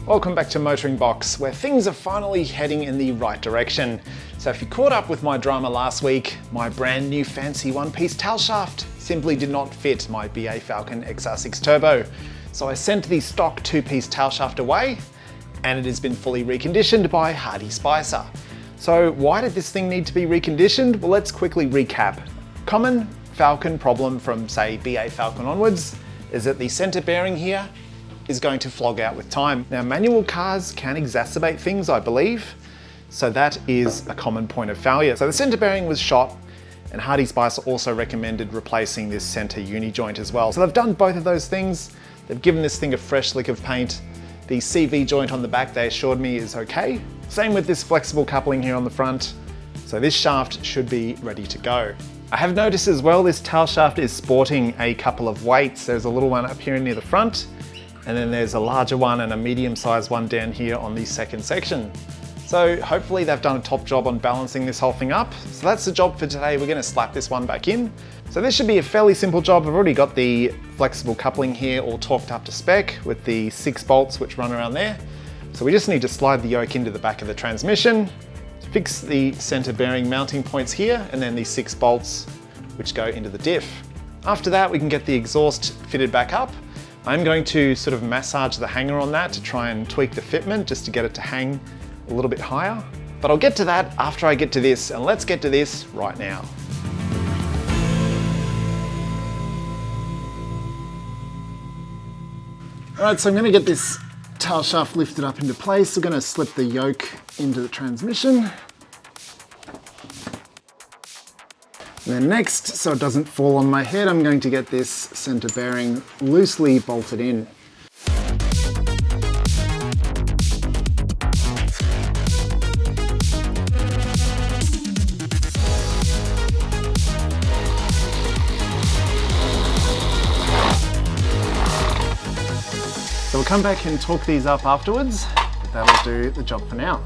Welcome back to MotoringBox, where things are finally heading in the right direction. So if you caught up with my drama last week, my brand new fancy one-piece tailshaft simply did not fit my BA Falcon XR6 Turbo. So I sent the stock two-piece tailshaft away, and it has been fully reconditioned by Hardy Spicer. So why did this thing need to be reconditioned? Well, let's quickly recap. Common Falcon problem from, say, BA Falcon onwards is that the center bearing here is going to flog out with time. Now, manual cars can exacerbate things, I believe, so that is a common point of failure. So the center bearing was shot, and Hardy Spicer also recommended replacing this center uni joint as well. So they've done both of those things. They've given this thing a fresh lick of paint. The CV joint on the back, they assured me, is okay. Same with this flexible coupling here on the front. So this shaft should be ready to go. I have noticed as well, this tail shaft is sporting a couple of weights. There's a little one up here near the front, and then there's a larger one and a medium-sized one down here on the second section. So hopefully they've done a top job on balancing this whole thing up. So that's the job for today. We're gonna slap this one back in. So this should be a fairly simple job. I've already got the flexible coupling here all torqued up to spec with the 6 bolts which run around there. So we just need to slide the yoke into the back of the transmission, fix the center bearing mounting points here, and then the 6 bolts which go into the diff. After that, we can get the exhaust fitted back up. I'm going to sort of massage the hanger on that to try and tweak the fitment just to get it to hang a little bit higher. But I'll get to that after I get to this, and let's get to this right now. All right, so I'm gonna get this tail shaft lifted up into place. We're gonna slip the yoke into the transmission. And then next, so it doesn't fall on my head, I'm going to get this center bearing loosely bolted in. So we'll come back and torque these up afterwards, but that'll do the job for now.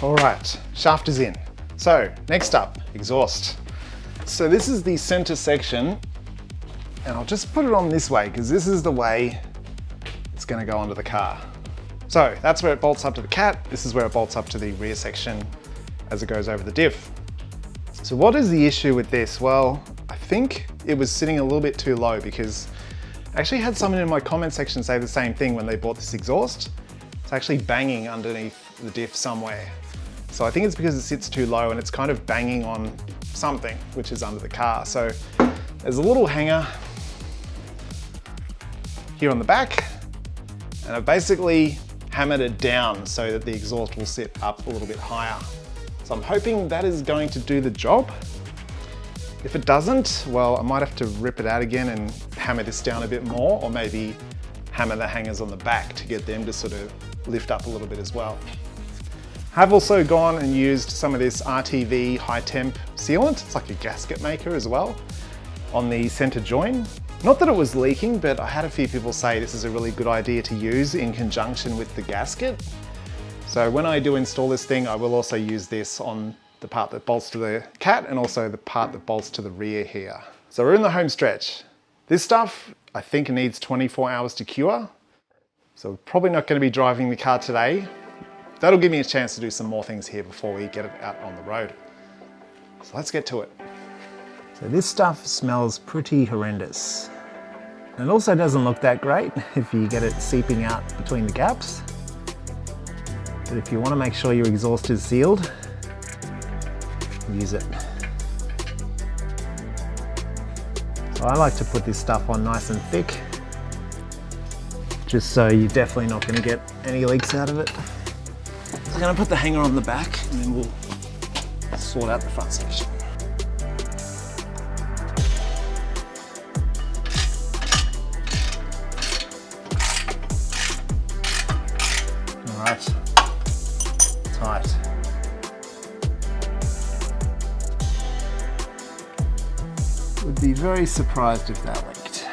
All right, shaft is in. So next up, exhaust. So this is the center section, and I'll just put it on this way because this is the way it's gonna go onto the car. So that's where it bolts up to the cat. This is where it bolts up to the rear section as it goes over the diff. So what is the issue with this? Well, I think it was sitting a little bit too low because I actually had someone in my comment section say the same thing when they bought this exhaust. It's actually banging underneath the diff somewhere. So I think it's because it sits too low and it's kind of banging on something which is under the car. So there's a little hanger here on the back, and I've basically hammered it down so that the exhaust will sit up a little bit higher. So I'm hoping that is going to do the job. If it doesn't, well, I might have to rip it out again and hammer this down a bit more, or maybe hammer the hangers on the back to get them to sort of lift up a little bit as well. I've also gone and used some of this RTV high temp sealant. It's like a gasket maker as well on the center join. Not that it was leaking, but I had a few people say this is a really good idea to use in conjunction with the gasket. So when I do install this thing, I will also use this on the part that bolts to the cat and also the part that bolts to the rear here. So we're in the home stretch. This stuff, I think, needs 24 hours to cure. So we're probably not going to be driving the car today. That'll give me a chance to do some more things here before we get it out on the road. So let's get to it. So this stuff smells pretty horrendous. And it also doesn't look that great if you get it seeping out between the gaps. But if you want to make sure your exhaust is sealed, use it. So I like to put this stuff on nice and thick, just so you're definitely not going to get any leaks out of it. I'm going to put the hanger on the back and then we'll sort out the front section. All right, tight. Would be very surprised if that leaked.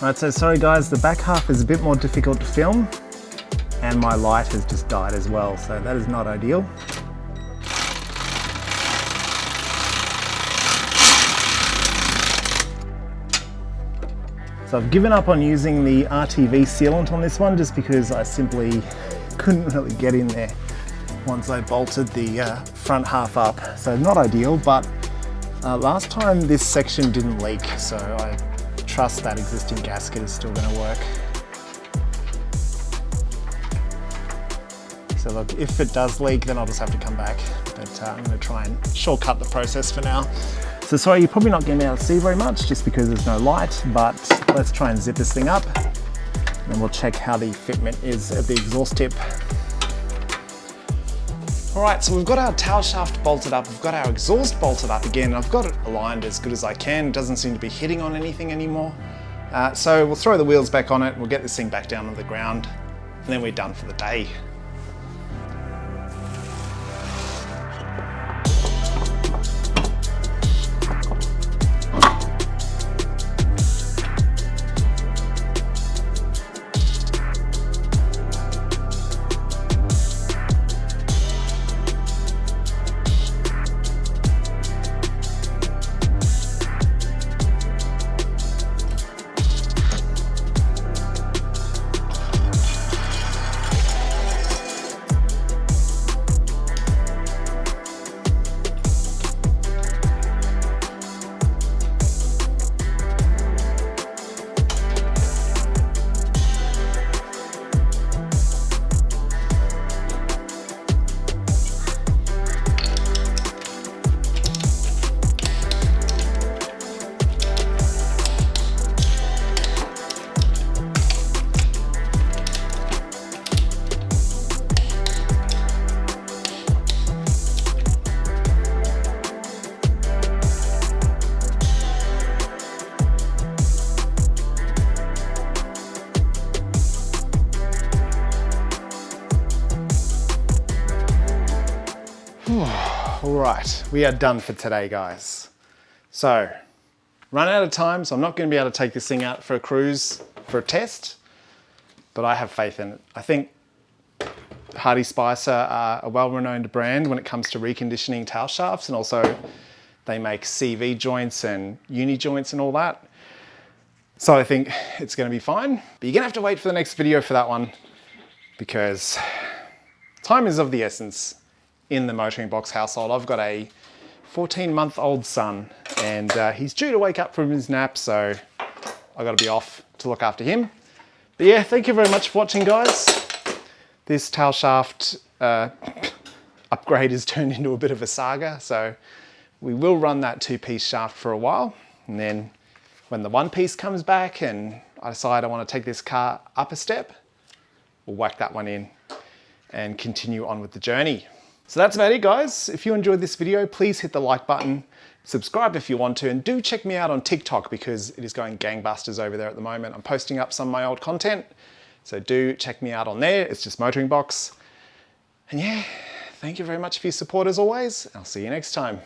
Right, so sorry guys, the back half is a bit more difficult to film and my light has just died as well, so that is not ideal. So I've given up on using the RTV sealant on this one just because I simply couldn't really get in there once I bolted the front half up. So not ideal, but last time this section didn't leak, so I trust that existing gasket is still going to work. So look, if it does leak, then I'll just have to come back, but I'm going to try and shortcut the process for now. So sorry, you're probably not going to be able to see very much just because there's no light, but let's try and zip this thing up and we'll check how the fitment is at the exhaust tip. All right, so we've got our tail shaft bolted up, we've got our exhaust bolted up again, and I've got it aligned as good as I can. It doesn't seem to be hitting on anything anymore. So we'll throw the wheels back on it, we'll get this thing back down on the ground, and then we're done for the day. All right, we are done for today, guys. So, run out of time, so I'm not going to be able to take this thing out for a cruise, for a test, but I have faith in it. I think Hardy Spicer are a well-renowned brand when it comes to reconditioning tail shafts, and also they make CV joints and uni joints and all that. So I think it's going to be fine, but you're going to have to wait for the next video for that one because time is of the essence in the MotoringBox household. I've got a 14-month-old son and he's due to wake up from his nap, so I've got to be off to look after him. But yeah, thank you very much for watching, guys. This tail shaft upgrade has turned into a bit of a saga, so we will run that two-piece shaft for a while, and then when the one-piece comes back and I decide I want to take this car up a step, we'll whack that one in and continue on with the journey. So that's about it, guys. If you enjoyed this video, please hit the like button, subscribe if you want to, and do check me out on TikTok because it is going gangbusters over there at the moment. I'm posting up some of my old content, so do check me out on there. It's just MotoringBox. And yeah, thank you very much for your support as always. I'll see you next time.